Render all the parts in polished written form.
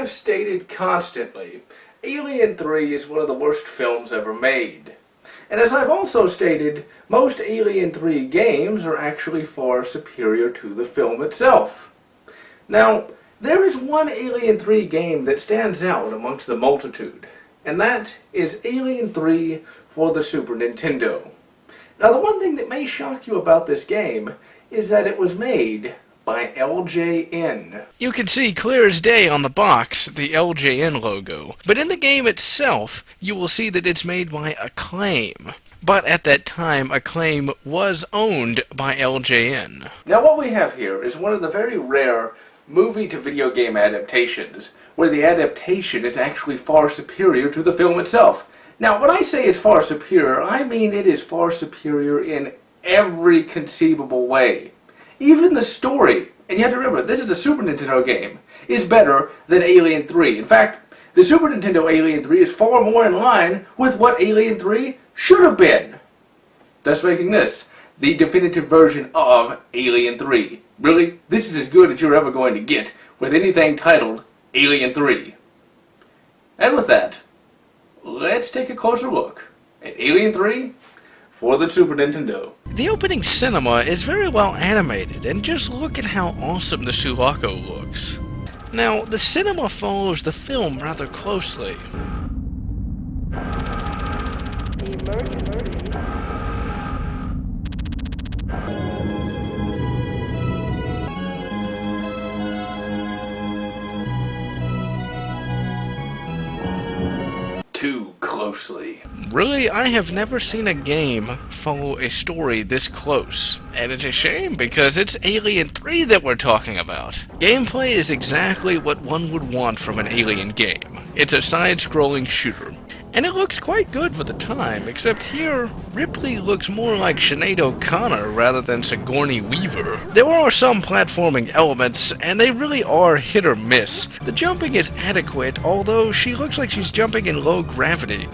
have stated constantly, Alien 3 is one of the worst films ever made. And as I've also stated, most Alien 3 games are actually far superior to the film itself. Now, there is one Alien 3 game that stands out amongst the multitude, and that is Alien 3 for the Super Nintendo. Now, the one thing that may shock you about this game is that it was made by LJN. You can see clear as day on the box the LJN logo, but in the game itself you will see that it's made by Acclaim. But at that time, Acclaim was owned by LJN. Now what we have here is one of the very rare movie-to-video game adaptations, where the adaptation is actually far superior to the film itself. Now when I say it's far superior, I mean it is far superior in every conceivable way. Even the story, and you have to remember, this is a Super Nintendo game, is better than Alien 3. In fact, the Super Nintendo Alien 3 is far more in line with what Alien 3 should have been. Thus making this the definitive version of Alien 3. Really, this is as good as you're ever going to get with anything titled Alien 3. And with that, let's take a closer look at Alien 3 for the Super Nintendo. The opening cinema is very well animated, and just look at how awesome the Sulaco looks. Now, the cinema follows the film rather closely. Too closely. Really, I have never seen a game follow a story this close. And it's a shame, because it's Alien 3 that we're talking about. Gameplay is exactly what one would want from an Alien game. It's a side-scrolling shooter. And it looks quite good for the time, except here, Ripley looks more like Sinead O'Connor rather than Sigourney Weaver. There are some platforming elements, and they really are hit or miss. The jumping is adequate, although she looks like she's jumping in low gravity.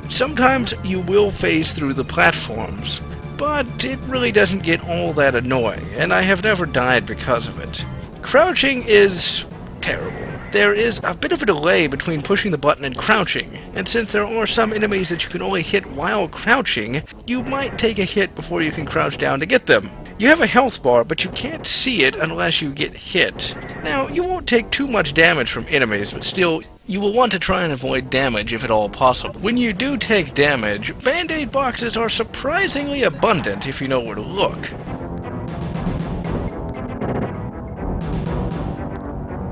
Sometimes you will phase through the platforms, but it really doesn't get all that annoying, and I have never died because of it. Crouching is terrible. There is a bit of a delay between pushing the button and crouching, and since there are some enemies that you can only hit while crouching, you might take a hit before you can crouch down to get them. You have a health bar, but you can't see it unless you get hit. Now, you won't take too much damage from enemies, but still, you will want to try and avoid damage if at all possible. When you do take damage, band-aid boxes are surprisingly abundant if you know where to look.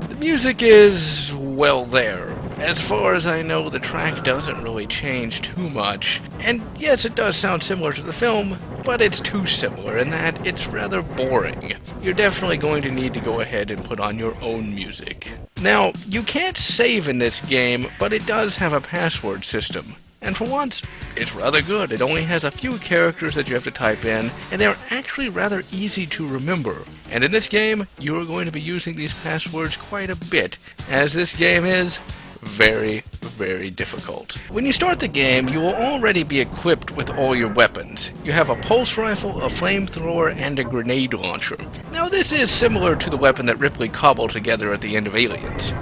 The music is, well, there. As far as I know, the track doesn't really change too much. And yes, it does sound similar to the film, but it's too similar in that it's rather boring. You're definitely going to need to go ahead and put on your own music. Now, you can't save in this game, but it does have a password system. And for once, it's rather good. It only has a few characters that you have to type in, and they're actually rather easy to remember. And in this game, you are going to be using these passwords quite a bit, as this game is very, very difficult. When you start the game, you will already be equipped with all your weapons. You have a pulse rifle, a flamethrower, and a grenade launcher. Now this is similar to the weapon that Ripley cobbled together at the end of Aliens.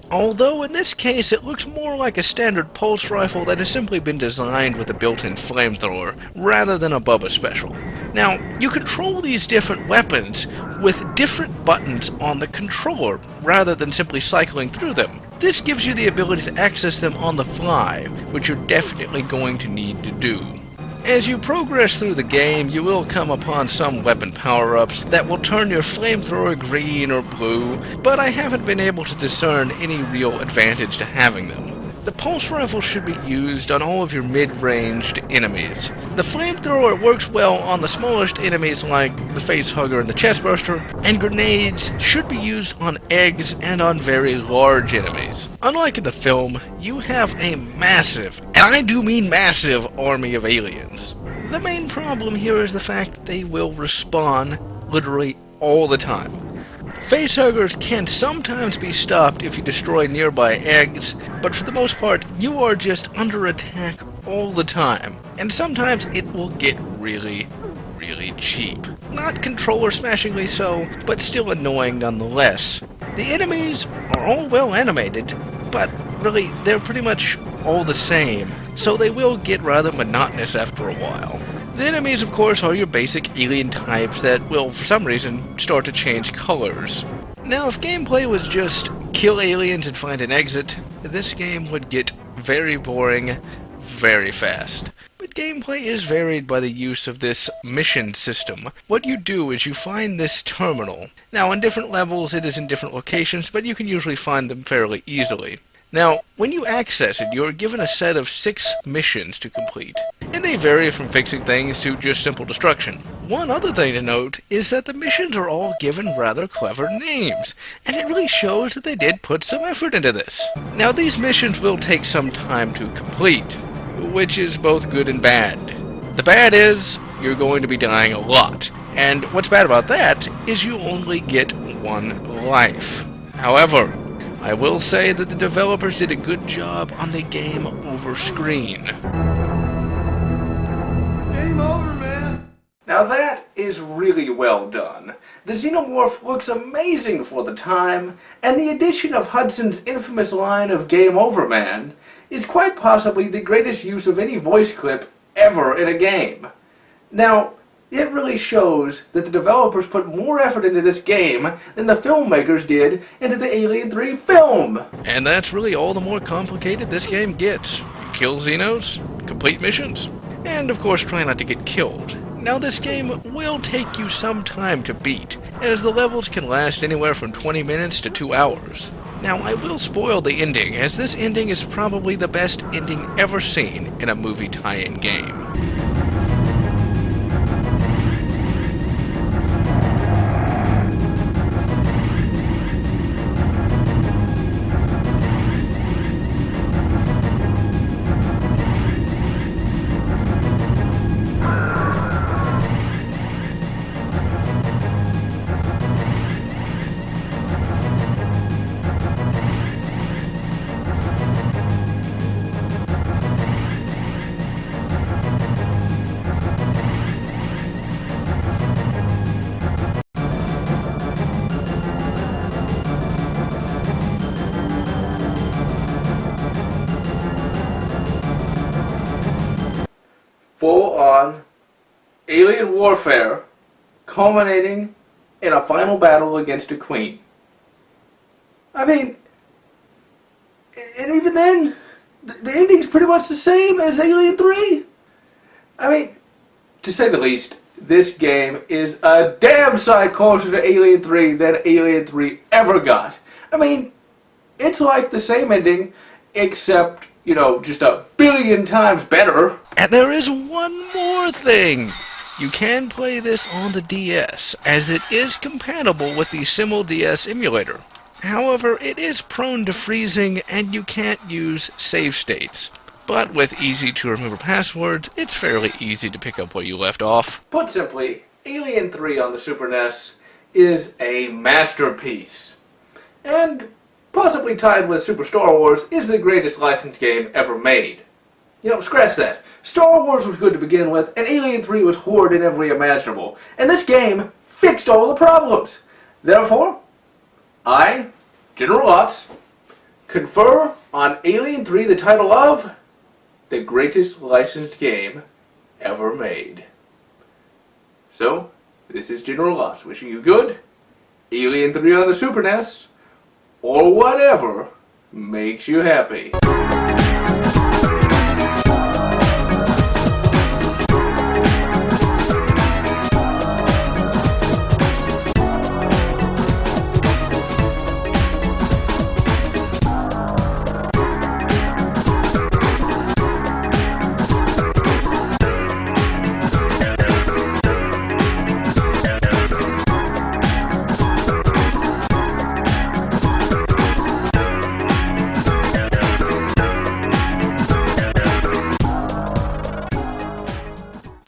Although in this case it looks more like a standard pulse rifle that has simply been designed with a built-in flamethrower, rather than a Bubba Special. Now, you control these different weapons with different buttons on the controller, rather than simply cycling through them. This gives you the ability to access them on the fly, which you're definitely going to need to do. As you progress through the game, you will come upon some weapon power-ups that will turn your flamethrower green or blue, but I haven't been able to discern any real advantage to having them. The pulse rifle should be used on all of your mid-ranged enemies. The flamethrower works well on the smallest enemies like the facehugger and the chestburster, and grenades should be used on eggs and on very large enemies. Unlike in the film, you have a massive, and I do mean massive, army of aliens. The main problem here is the fact that they will respawn literally all the time. Facehuggers can sometimes be stopped if you destroy nearby eggs, but for the most part, you are just under attack all the time, and sometimes it will get really cheap. Not controller smashingly so, but still annoying nonetheless. The enemies are all well animated, but really, they're pretty much all the same, so they will get rather monotonous after a while. The enemies, of course, are your basic alien types that will, for some reason, start to change colors. Now, if gameplay was just kill aliens and find an exit, this game would get very boring very fast. But gameplay is varied by the use of this mission system. What you do is you find this terminal. Now, on different levels, it is in different locations, but you can usually find them fairly easily. Now, when you access it, you are given a set of 6 missions to complete, and they vary from fixing things to just simple destruction. One other thing to note is that the missions are all given rather clever names, and it really shows that they did put some effort into this. Now, these missions will take some time to complete, which is both good and bad. The bad is, you're going to be dying a lot, and what's bad about that is you only get 1 life. However, I will say that the developers did a good job on the game over screen. Game over, man. Now that is really well done. The Xenomorph looks amazing for the time, and the addition of Hudson's infamous line of Game Over, man is quite possibly the greatest use of any voice clip ever in a game. Now, it really shows that the developers put more effort into this game than the filmmakers did into the Alien 3 film. And that's really all the more complicated this game gets. You kill Xenos, complete missions, and of course try not to get killed. Now this game will take you some time to beat, as the levels can last anywhere from 20 minutes to 2 hours. Now I will spoil the ending, as this ending is probably the best ending ever seen in a movie tie-in game. Full-on alien warfare culminating in a final battle against a queen. I mean, and even then, the ending's pretty much the same as Alien 3. I mean, to say the least, this game is a damn sight closer to Alien 3 than Alien 3 ever got. I mean, it's like the same ending, except, you know, just a billion times better. And there is one more thing! You can play this on the DS, as it is compatible with the Simul DS emulator. However, it is prone to freezing, and you can't use save states. But with easy-to-remember passwords, it's fairly easy to pick up where you left off. Put simply, Alien 3 on the Super NES is a masterpiece. And possibly tied with Super Star Wars is the greatest licensed game ever made. You know, scratch that. Star Wars was good to begin with, and Alien 3 was horrid in every imaginable. And this game fixed all the problems. Therefore, I, General Lotz, confer on Alien 3 the title of the greatest licensed game ever made. So, this is General Lotz wishing you good, Alien 3 on the Super NES, or whatever makes you happy.